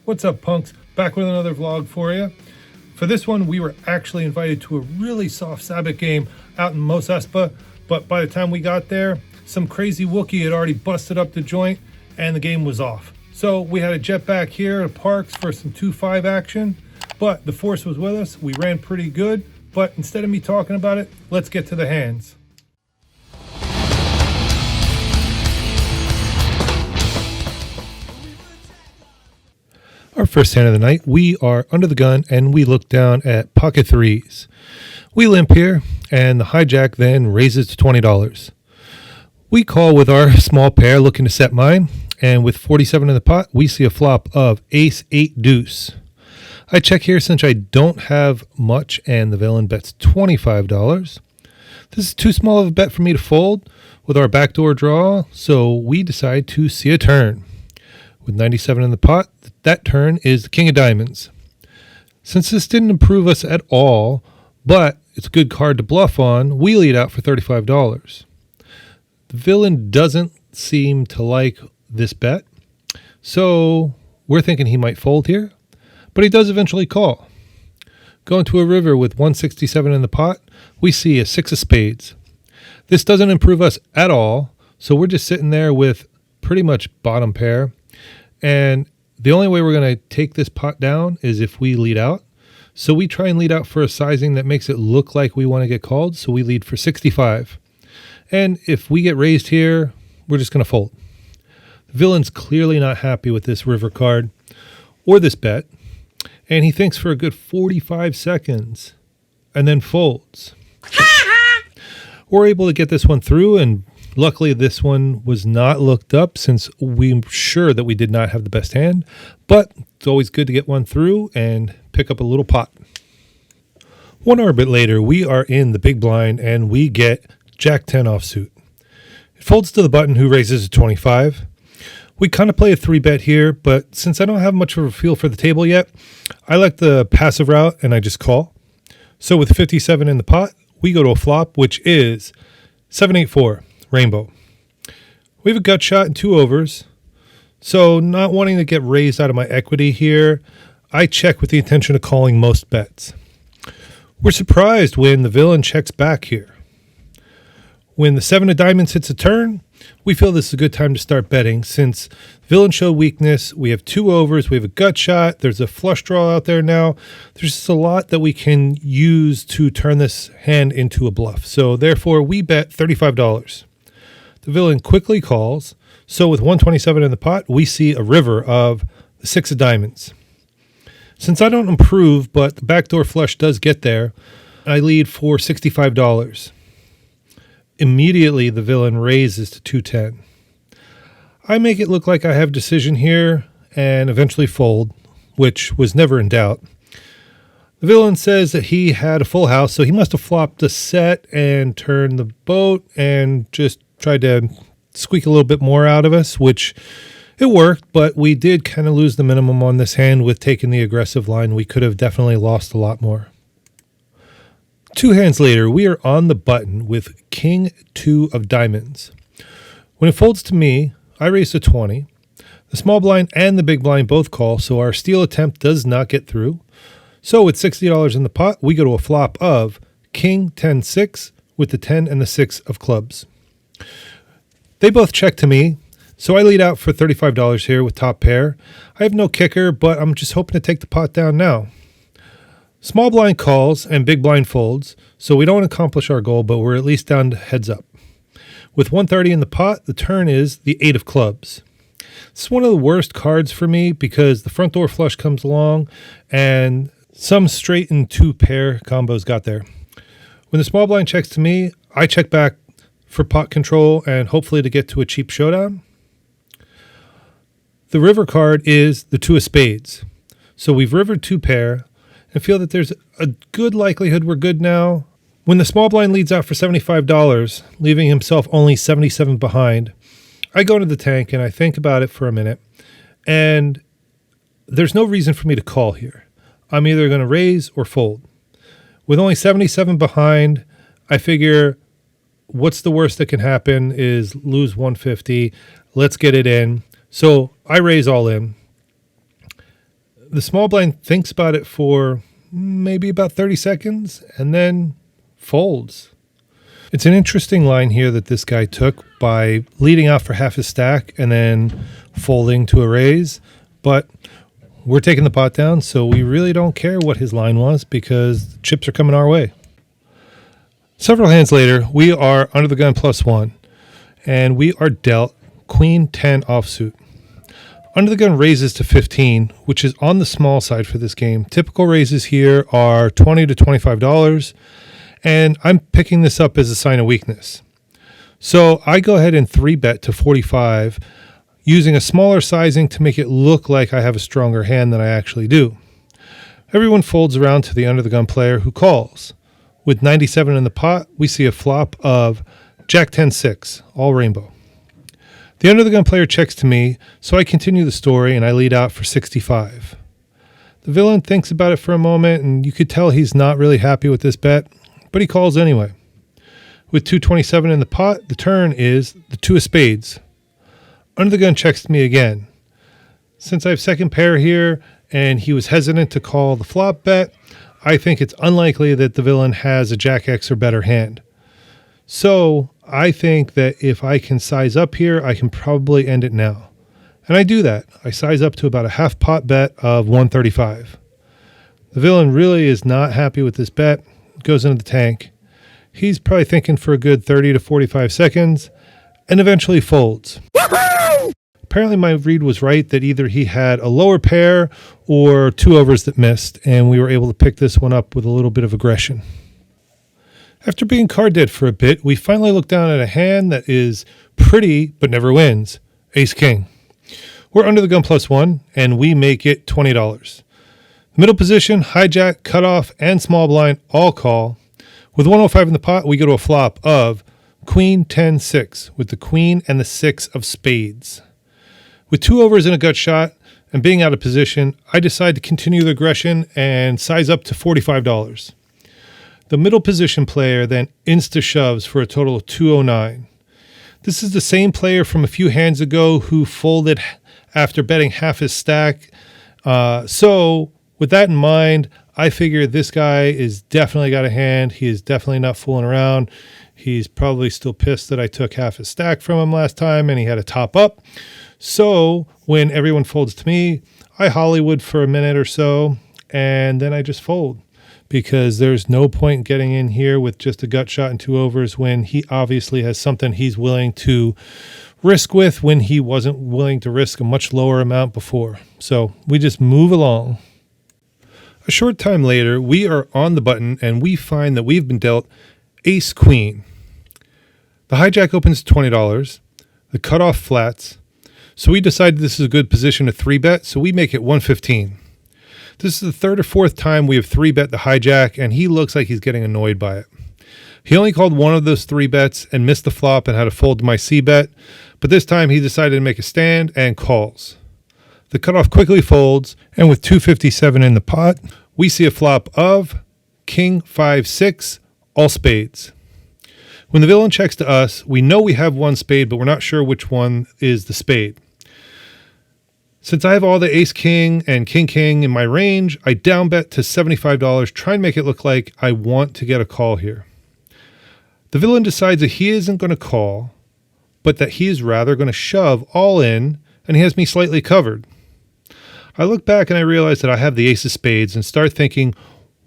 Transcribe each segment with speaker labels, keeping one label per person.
Speaker 1: What's up, punks? Back with another vlog for you. For this one, we were actually invited to a really soft Sabbath game out in Mos Espa, but by the time we got there, some crazy Wookiee had already busted up the joint and the game was off. So we had to jet back here to Parx for some 2-5 action, but the force was with us. We ran pretty good, but instead of me talking about it, let's get to the hands. Our first hand of the night, we are under the gun and we look down at pocket threes. We limp here and the hijack then raises to $20. We call with our small pair looking to set mine, and with 47 in the pot, we see a flop of ace 8 deuce. I check here since I don't have much and the villain bets $25. This is too small of a bet for me to fold with our backdoor draw, so we decide to see a turn. With 97 in the pot, that turn is the king of diamonds. Since this didn't improve us at all, but it's a good card to bluff on, we lead out for $35. The villain doesn't seem to like this bet, so we're thinking he might fold here, but he does eventually call. Going to a river with 167 in the pot, we see a 6 of spades. This doesn't improve us at all, so we're just sitting there with pretty much bottom pair. And the only way we're going to take this pot down is if we lead out. So we try and lead out for a sizing that makes it look like we want to get called. So we lead for 65. And if we get raised here, we're just going to fold. The villain's clearly not happy with this river card or this bet. And he thinks for a good 45 seconds and then folds. We're able to get this one through, and luckily this one was not looked up since we're sure that we did not have the best hand, but it's always good to get one through and pick up a little pot. 1 hour bit later, we are in the big blind and we get Jack 10 offsuit. It folds to the button who raises to 25. We kind of play a 3-bet here, but since I don't have much of a feel for the table yet, I like the passive route and I just call. So with 57 in the pot, we go to a flop, which is 7-8-4. Rainbow. We have a gut shot and 2 overs, so not wanting to get raised out of my equity here, I check with the intention of calling most bets. We're surprised when the villain checks back here. When the 7 of diamonds hits a turn, we feel this is a good time to start betting since villain showed weakness. We have 2 overs, we have a gut shot, there's a flush draw out there now. There's just a lot that we can use to turn this hand into a bluff. So therefore we bet $35. The villain quickly calls, so with 127 in the pot, we see a river of the 6 of diamonds. Since I don't improve, but the backdoor flush does get there, I lead for $65. Immediately, the villain raises to 210. I make it look like I have decision here and eventually fold, which was never in doubt. The villain says that he had a full house, so he must have flopped the set and turned the boat and just tried to squeak a little bit more out of us, which it worked, but we did kind of lose the minimum on this hand with taking the aggressive line. We could have definitely lost a lot more. 2 hands later, we are on the button with King 2 of diamonds. When it folds to me, I raise to 20. The small blind and the big blind both call, so our steal attempt does not get through. So with $60 in the pot, we go to a flop of King 10-6 with the 10 and the 6 of clubs. They both check to me, so I lead out for $35 here with top pair. I have no kicker, but I'm just hoping to take the pot down now. Small blind calls and big blind folds, so we don't accomplish our goal, but we're at least down to heads up. With 130 in the pot, the turn is the 8 of clubs. It's one of the worst cards for me because the front door flush comes along and some straight and 2 pair combos got there. When the small blind checks to me, I check back for pot control and hopefully to get to a cheap showdown. The river card is the 2 of spades. So we've rivered 2 pair and feel that there's a good likelihood we're good now. When the small blind leads out for $75, leaving himself only 77 behind, I go into the tank and I think about it for a minute, and there's no reason for me to call here. I'm either going to raise or fold. With only 77 behind, I figure what's the worst that can happen is lose 150. Let's get it in. So I raise all in. The small blind thinks about it for maybe about 30 seconds and then folds. It's an interesting line here that this guy took by leading out for half his stack and then folding to a raise, but we're taking the pot down, so we really don't care what his line was because the chips are coming our way. Several hands later, we are under the gun +1, and we are dealt Queen 10 offsuit. Under the gun raises to 15, which is on the small side for this game. Typical raises here are $20 to $25, and I'm picking this up as a sign of weakness. So I go ahead and 3-bet to 45, using a smaller sizing to make it look like I have a stronger hand than I actually do. Everyone folds around to the under the gun player who calls. With 97 in the pot, we see a flop of Jack 10-6, all rainbow. The under the gun player checks to me, so I continue the story and I lead out for 65. The villain thinks about it for a moment, and you could tell he's not really happy with this bet, but he calls anyway. With 227 in the pot, the turn is the 2 of spades. Under the gun checks to me again. Since I have second pair here and he was hesitant to call the flop bet, I think it's unlikely that the villain has a Jack X or better hand. So I think that if I can size up here, I can probably end it now. And I do that. I size up to about a half pot bet of 135. The villain really is not happy with this bet, goes into the tank. He's probably thinking for a good 30 to 45 seconds and eventually folds. Woohoo! Apparently my read was right that either he had a lower pair or 2 overs that missed, and we were able to pick this one up with a little bit of aggression. After being card dead for a bit, we finally look down at a hand that is pretty but never wins, Ace King. We're under the gun +1, and we make it $20. Middle position, hijack, cutoff, and small blind all call. With 105 in the pot, we go to a flop of Queen 10-6 with the Queen and the 6 of spades. With 2 overs and a gut shot and being out of position, I decide to continue the aggression and size up to $45. The middle position player then insta-shoves for a total of 209. This is the same player from a few hands ago who folded after betting half his stack. So with that in mind, I figure this guy is definitely got a hand. He is definitely not fooling around. He's probably still pissed that I took half his stack from him last time and he had a top up. So when everyone folds to me, I Hollywood for a minute or so, and then I just fold because there's no point getting in here with just a gut shot and 2 overs when he obviously has something he's willing to risk with when he wasn't willing to risk a much lower amount before. So we just move along. A short time later, we are on the button and we find that we've been dealt Ace Queen. The hijack opens to $20. The cutoff flats. So we decided this is a good position to 3-bet, so we make it 115. This is the 3rd or 4th time we have 3-bet the hijack, and he looks like he's getting annoyed by it. He only called one of those 3 bets and missed the flop and had to fold to my C-bet, but this time he decided to make a stand and calls. The cutoff quickly folds, and with 257 in the pot, we see a flop of King 5-6, all spades. When the villain checks to us, we know we have 1 spade, but we're not sure which one is the spade. Since I have all the Ace King and King King in my range, I down bet to $75, try and make it look like I want to get a call here. The villain decides that he isn't going to call, but that he is rather going to shove all in, and he has me slightly covered. I look back and I realize that I have the Ace of Spades and start thinking,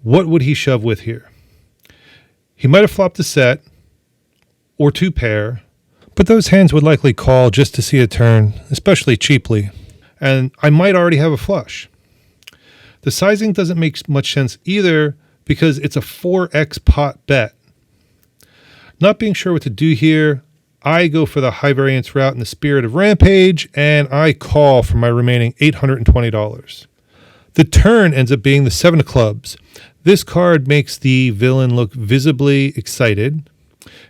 Speaker 1: what would he shove with here? He might have flopped a set or 2 pair, but those hands would likely call just to see a turn, especially cheaply, and I might already have a flush. The sizing doesn't make much sense either because it's a 4x pot bet. Not being sure what to do here, I go for the high variance route in the spirit of Rampage, and I call for my remaining $820. The turn ends up being the 7 of clubs. This card makes the villain look visibly excited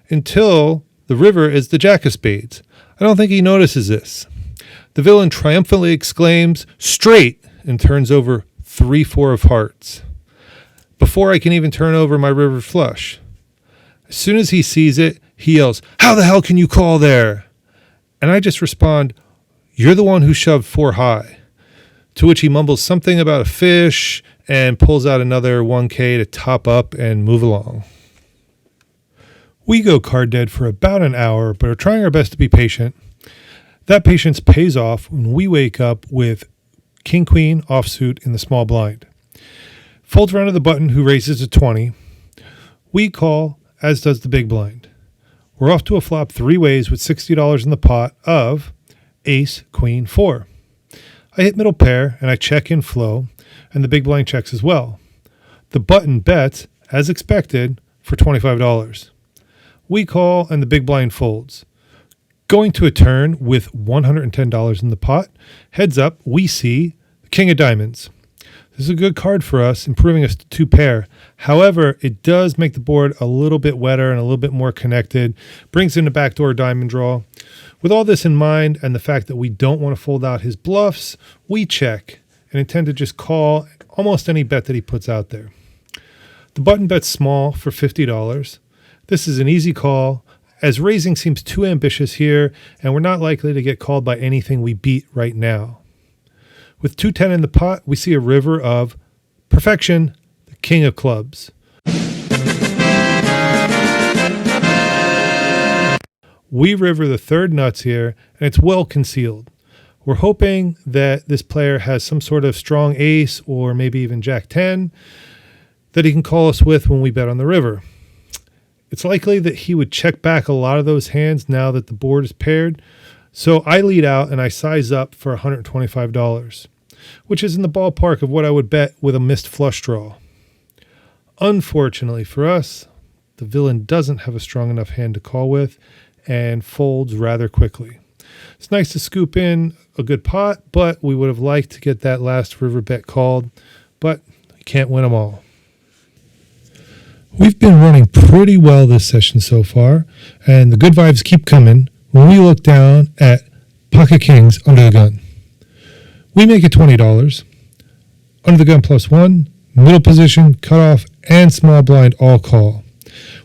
Speaker 1: until the river is the Jack of Spades. I don't think he notices this. The villain triumphantly exclaims, straight, and turns over 3-4 of hearts. Before I can even turn over my river flush. As soon as he sees it, he yells, how the hell can you call there? And I just respond, you're the one who shoved 4 high. To which he mumbles something about a fish and pulls out another 1K to top up and move along. We go card dead for about an hour, but are trying our best to be patient. That patience pays off when we wake up with King Queen offsuit in the small blind. Folds around to the button, who raises to 20. We call, as does the big blind. We're off to a flop 3 ways with $60 in the pot of Ace, Queen, 4. I hit middle pair and I check in flow, and the big blind checks as well. The button bets, as expected, for $25. We call and the big blind folds. Going to a turn with $110 in the pot, heads up, we see the King of Diamonds. This is a good card for us, improving us to 2 pair. However, it does make the board a little bit wetter and a little bit more connected, brings in a backdoor diamond draw. With all this in mind and the fact that we don't want to fold out his bluffs, we check and intend to just call almost any bet that he puts out there. The button bets small for $50. This is an easy call, as raising seems too ambitious here, and we're not likely to get called by anything we beat right now. With 210 in the pot, we see a river of perfection, the King of Clubs. We river the third nuts here, and it's well concealed. We're hoping that this player has some sort of strong ace or maybe even Jack 10 that he can call us with when we bet on the river. It's likely that he would check back a lot of those hands now that the board is paired, so I lead out and I size up for $125, which is in the ballpark of what I would bet with a missed flush draw. Unfortunately for us, the villain doesn't have a strong enough hand to call with and folds rather quickly. It's nice to scoop in a good pot, but we would have liked to get that last river bet called, but you can't win them all. We've been running pretty well this session so far, and the good vibes keep coming when we look down at pocket kings under the gun. We make it $20. Under the gun +1, middle position, cutoff, and small blind all call.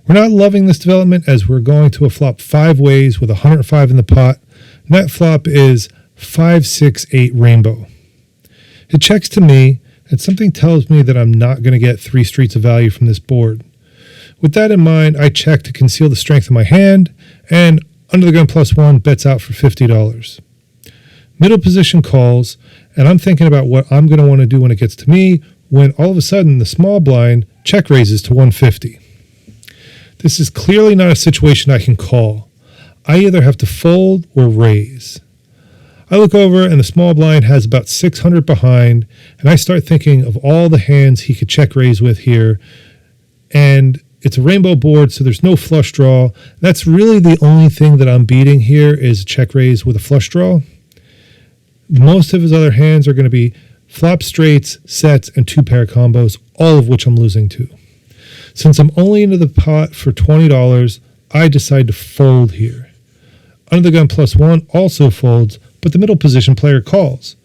Speaker 1: We're not loving this development as we're going to a flop 5 ways with 105 in the pot, and that flop is 5, 6, 8 rainbow. It checks to me, and something tells me that I'm not going to get 3 streets of value from this board. With that in mind, I check to conceal the strength of my hand, and under the gun +1 bets out for $50. Middle position calls, and I'm thinking about what I'm going to want to do when it gets to me, when all of a sudden the small blind check raises to 150. This is clearly not a situation I can call. I either have to fold or raise. I look over and the small blind has about 600 behind, and I start thinking of all the hands he could check raise with here, and it's a rainbow board, so there's no flush draw. That's really the only thing that I'm beating here is check raise with a flush draw. Most of his other hands are going to be flop straights, sets, and 2 pair combos, all of which I'm losing to. Since I'm only into the pot for $20, I decide to fold here. Under the gun +1 also folds, but the middle position player calls.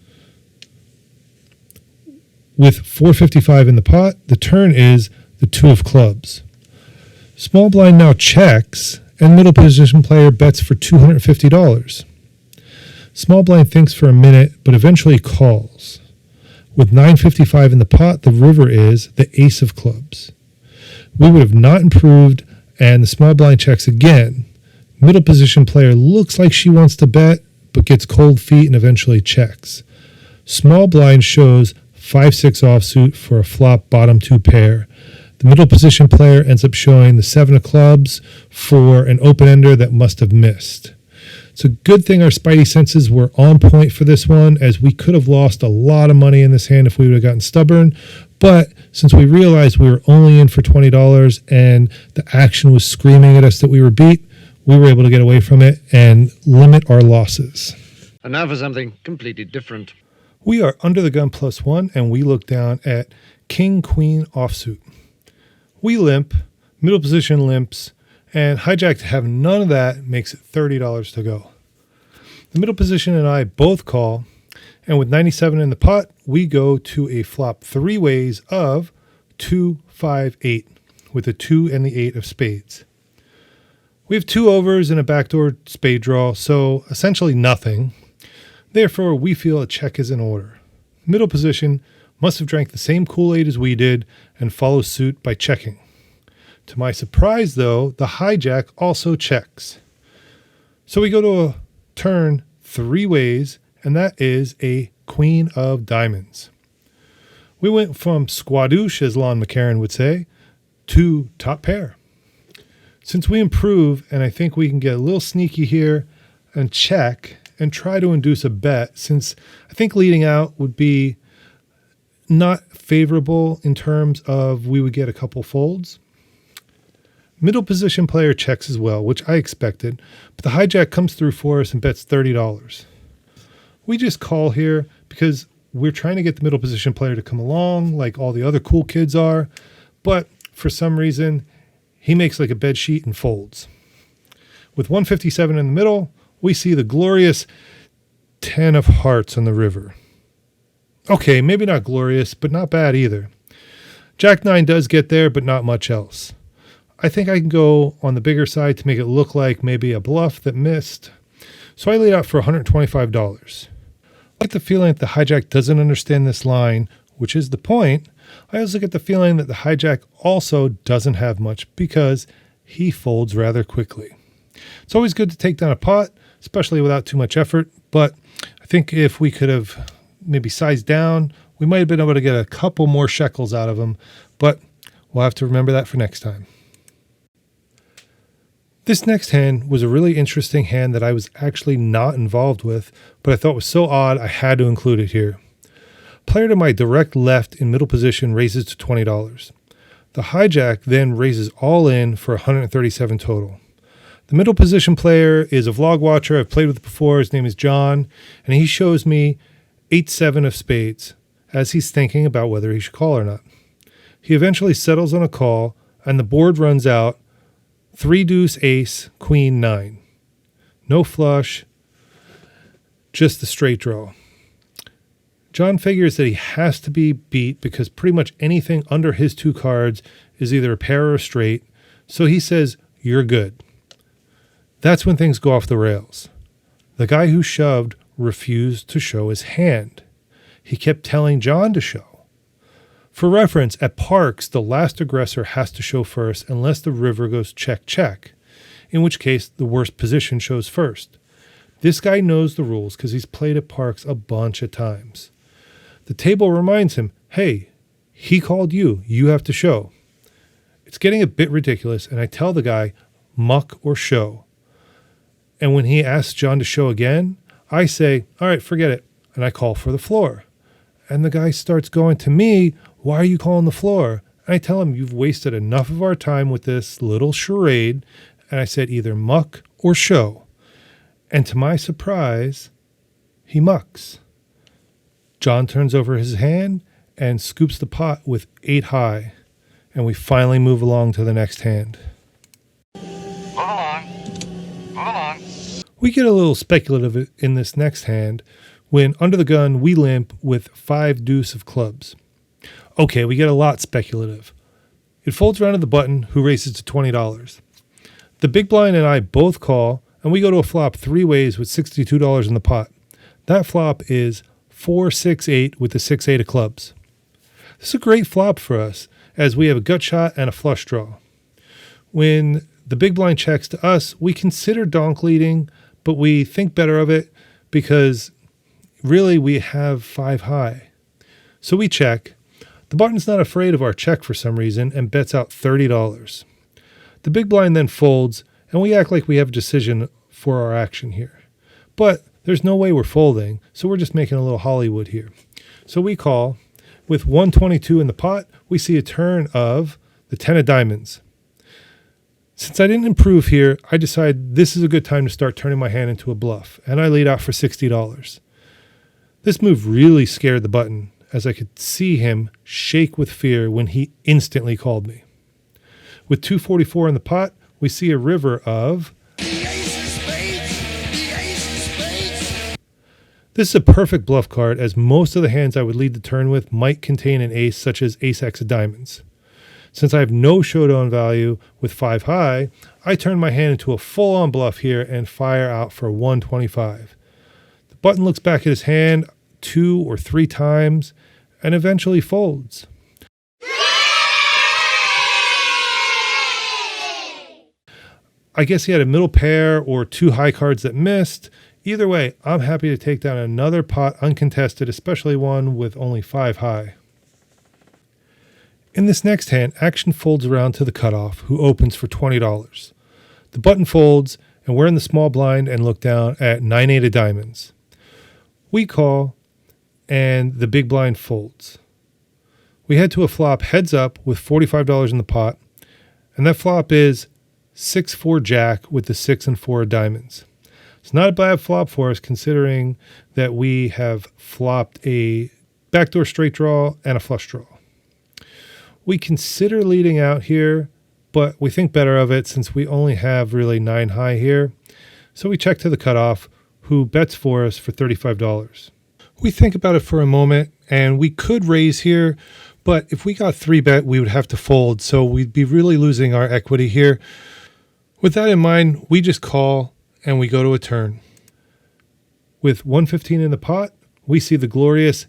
Speaker 1: With $455 in the pot, the turn is the 2 of clubs. Small blind now checks, and middle position player bets for $250. Small blind thinks for a minute, but eventually calls. With $955 in the pot, the river is the ace of clubs. We would have not improved, and the small blind checks again. Middle position player looks like she wants to bet, but gets cold feet and eventually checks. Small blind shows 5-6 offsuit for a flop bottom 2 pair. The middle position player ends up showing the 7 of clubs for an open-ender that must have missed. It's a good thing our spidey senses were on point for this one, as we could have lost a lot of money in this hand if we would have gotten stubborn. But since we realized we were only in for $20 and the action was screaming at us that we were beat, we were able to get away from it and limit our losses.
Speaker 2: And now for something completely different.
Speaker 1: We are under the gun +1, and we look down at King Queen offsuit. We limp, middle position limps, and hijack to have none of that makes it $30 to go. The middle position and I both call, and with 97 in the pot, we go to a flop 3 ways of 2, 5, 8, with the 2 and the 8 of spades. We have 2 overs and a backdoor spade draw, so essentially nothing. Therefore, we feel a check is in order. Middle position must have drank the same Kool-Aid as we did and follows suit by checking. To my surprise, though, the hijack also checks. So we go to a turn 3 ways, and that is a queen of diamonds. We went from squadouche, as Lon McCarran would say, to top pair. Since we improve, and I think we can get a little sneaky here and check and try to induce a bet, since I think leading out would be not favorable in terms of we would get a couple folds. Middle position player checks as well, which I expected, but the hijack comes through for us and bets $30. We just call here because we're trying to get the middle position player to come along like all the other cool kids are, but for some reason, he makes like a bed sheet and folds. With 157 in the middle, we see the glorious 10 of hearts on the river. Okay, maybe not glorious, but not bad either. Jack 9 does get there, but not much else. I think I can go on the bigger side to make it look like maybe a bluff that missed. So I laid out for $125. I get the feeling that the hijack doesn't understand this line, which is the point. I also get the feeling that the hijack also doesn't have much because he folds rather quickly. It's always good to take down a pot, especially without too much effort, but I think if we could have maybe sized down, we might have been able to get a couple more shekels out of him, but we'll have to remember that for next time. This next hand was a really interesting hand that I was actually not involved with, but I thought was so odd I had to include it here. Player to my direct left in middle position raises to $20. The hijack then raises all in for $137 total. The middle position player is a vlog watcher I've played with before. His name is John, and he shows me 8-7 of spades as he's thinking about whether he should call or not. He eventually settles on a call, and the board runs out 3 deuce ace, queen 9. No flush, just the straight draw. John figures that he has to be beat because pretty much anything under his 2 cards is either a pair or a straight, so he says, "You're good." That's when things go off the rails. The guy who shoved refused to show his hand. He kept telling John to show. For reference, at Parx, the last aggressor has to show first unless the river goes check, check, in which case the worst position shows first. This guy knows the rules because he's played at Parx a bunch of times. The table reminds him, hey, he called you, you have to show. It's getting a bit ridiculous, and I tell the guy, muck or show. And when he asks John to show again, I say, all right, forget it, and I call for the floor. And the guy starts going to me, why are you calling the floor? And I tell him, you've wasted enough of our time with this little charade. And I said either muck or show. And to my surprise, he mucks. John turns over his hand and scoops the pot with 8 high. And we finally move along to the next hand.
Speaker 3: Move along.
Speaker 1: We get a little speculative in this next hand when under the gun we limp with 5 deuce of clubs. Okay, we get a lot speculative. It folds around to the button, who raises to $20. The big blind and I both call, and we go to a flop 3 ways with $62 in the pot. That flop is 4-6-8 with the 6-8 of clubs. This is a great flop for us, as we have a gut shot and a flush draw. When the big blind checks to us, we consider donk leading, but we think better of it because really we have 5 high. So we check. The button's not afraid of our check for some reason and bets out $30. The big blind then folds, and we act like we have a decision for our action here. But there's no way we're folding, so we're just making a little Hollywood here. So we call. With 122 in the pot, we see a turn of the 10 of diamonds. Since I didn't improve here, I decided this is a good time to start turning my hand into a bluff, and I laid out for $60. This move really scared the button, as I could see him shake with fear when he instantly called me. With 244 in the pot, we see a river of
Speaker 3: The ace of spades! The ace of spades!
Speaker 1: This is a perfect bluff card, as most of the hands I would lead the turn with might contain an ace, such as ace-x of diamonds. Since I have no showdown value with 5 high, I turn my hand into a full-on bluff here and fire out for 125. The button looks back at his hand, 2 or 3 times and eventually folds. I guess he had a middle pair or 2 high cards that missed. Either way, I'm happy to take down another pot uncontested, especially one with only 5 high. In this next hand, action folds around to the cutoff, who opens for $20. The button folds, and we're in the small blind and look down at 9-8 of diamonds. We call, and the big blind folds. We head to a flop heads up with $45 in the pot, and that flop is 6-4 jack with the 6 and 4 of diamonds. It's not a bad flop for us considering that we have flopped a backdoor straight draw and a flush draw. We consider leading out here, but we think better of it since we only have really 9 high here. So we check to the cutoff, who bets for us for $35. We think about it for a moment, and we could raise here, but if we got 3-bet, we would have to fold, so we'd be really losing our equity here. With that in mind, we just call and we go to a turn. With 115 in the pot, we see the glorious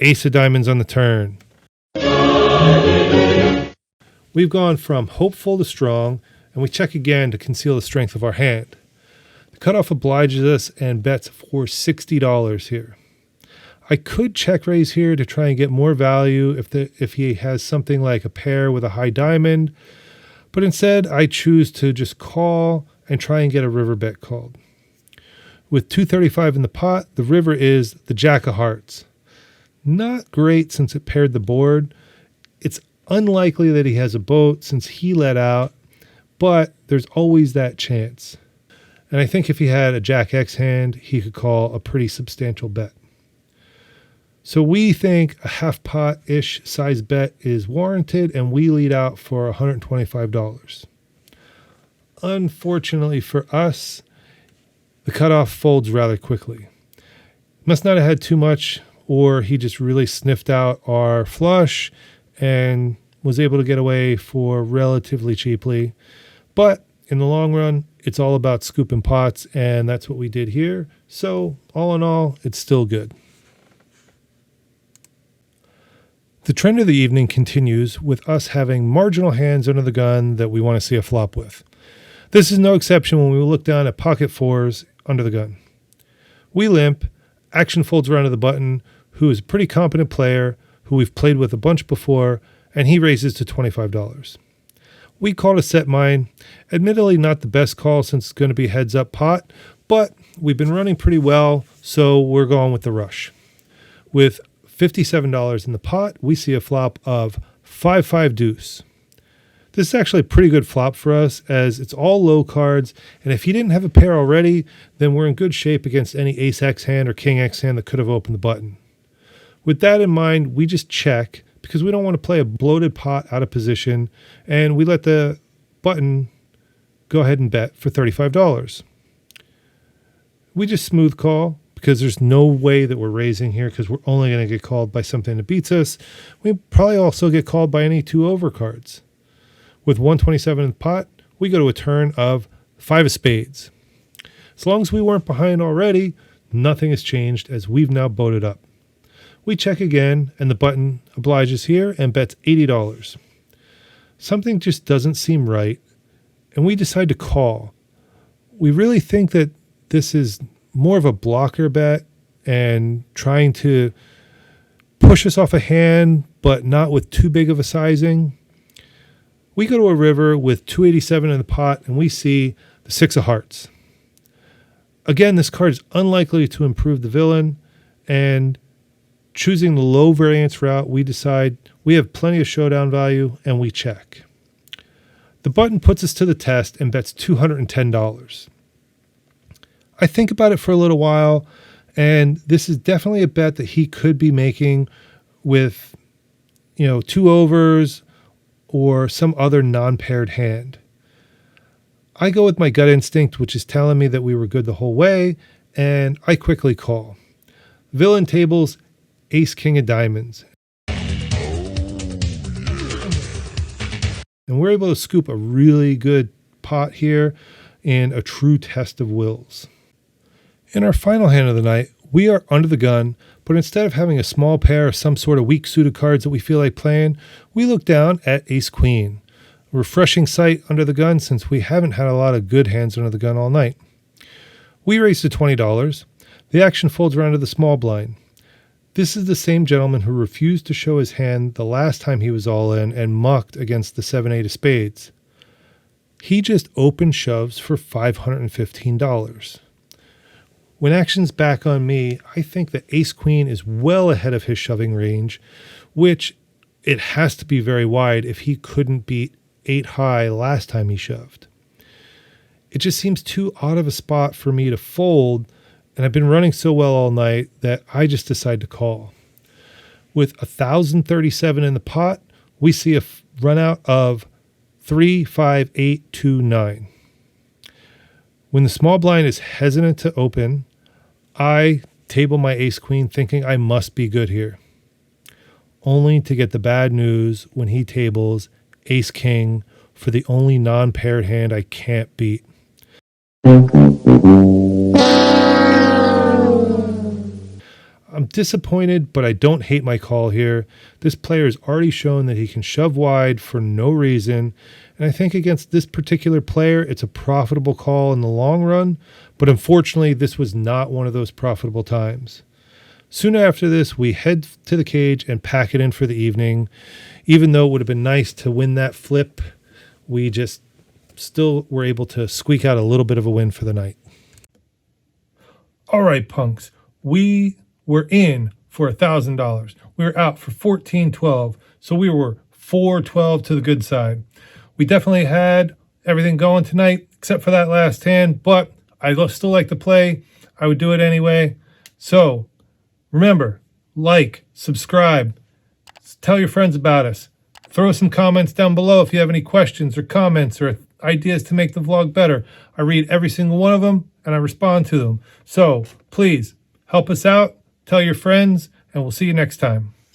Speaker 1: ace of diamonds on the turn. We've gone from hopeful to strong, and we check again to conceal the strength of our hand. The cutoff obliges us and bets for $60 here. I could check raise here to try and get more value if he has something like a pair with a high diamond, but instead I choose to just call and try and get a river bet called. With $235 in the pot, the river is the jack of hearts. Not great since it paired the board. It's unlikely that he has a boat since he let out, but there's always that chance. And I think if he had a jack X hand, he could call a pretty substantial bet. So we think a half pot-ish size bet is warranted, and we lead out for $125. Unfortunately for us, the cutoff folds rather quickly. Must not have had too much, or he just really sniffed out our flush and was able to get away for relatively cheaply. But in the long run, it's all about scooping pots, and that's what we did here. So all in all, it's still good. The trend of the evening continues with us having marginal hands under the gun that we want to see a flop with. This is no exception when we look down at pocket 4s under the gun. We limp, action folds around to the button, who is a pretty competent player, who we've played with a bunch before, and he raises to $25. We call to set mine, admittedly not the best call since it's going to be heads up pot, but we've been running pretty well, so we're going with the rush. With $57 in the pot, we see a flop of 5-5 deuce. This is actually a pretty good flop for us as it's all low cards, and if he didn't have a pair already, then we're in good shape against any ace X hand or king X hand that could have opened the button. With that in mind, we just check because we don't want to play a bloated pot out of position, and we let the button go ahead and bet for $35. We just smooth call because there's no way that we're raising here because we're only going to get called by something that beats us. We probably also get called by any 2 over cards. With 127 in the pot, we go to a turn of 5 of spades. As long as we weren't behind already, nothing has changed as we've now boated up. We check again, and the button obliges here and bets $80. Something just doesn't seem right, and we decide to call. We really think that this is more of a blocker bet and trying to push us off a hand, but not with too big of a sizing. We go to a river with 287 in the pot, and we see the 6 of hearts. Again, this card is unlikely to improve the villain, and choosing the low variance route, we decide we have plenty of showdown value, and we check. The button puts us to the test and bets $210. I think about it for a little while, and this is definitely a bet that he could be making with, 2 overs or some other non-paired hand. I go with my gut instinct, which is telling me that we were good the whole way, and I quickly call. Villain tables ace king of diamonds. And we're able to scoop a really good pot here in a true test of wills. In our final hand of the night, we are under the gun, But instead of having a small pair of some sort of weak suited cards that we feel like playing, we look down at Ace Queen. A refreshing sight under the gun since we haven't had a lot of good hands under the gun all night. We raise to $20. The action folds around to the small blind. This is the same gentleman who refused to show his hand the last time he was all in and mucked against the 7-8 of spades. He just open shoves for $515. When action's back on me, I think that Ace Queen is well ahead of his shoving range, which it has to be very wide if he couldn't beat 8 high last time he shoved. It just seems too odd of a spot for me to fold, and I've been running so well all night that I just decide to call. With 1,037 in the pot, we see a run out of 3, 5, 8, 2, 9. When the small blind is hesitant to open, I table my Ace Queen thinking I must be good here, only to get the bad news when he tables Ace King for the only non-paired hand I can't beat. I'm disappointed, but I don't hate my call here. This player has already shown that he can shove wide for no reason, and I think against this particular player, it's a profitable call in the long run, but unfortunately, this was not one of those profitable times. Soon after this, we head to the cage and pack it in for the evening. Even though it would have been nice to win that flip, we just still were able to squeak out a little bit of a win for the night. All right, punks, we were in for $1,000. We were out for $1,412, so we were $412 to the good side. We definitely had everything going tonight, except for that last hand, but I still like to play. I would do it anyway. So remember, like, subscribe, tell your friends about us. Throw some comments down below if you have any questions or comments or ideas to make the vlog better. I read every single one of them and I respond to them. So please help us out, tell your friends, and we'll see you next time.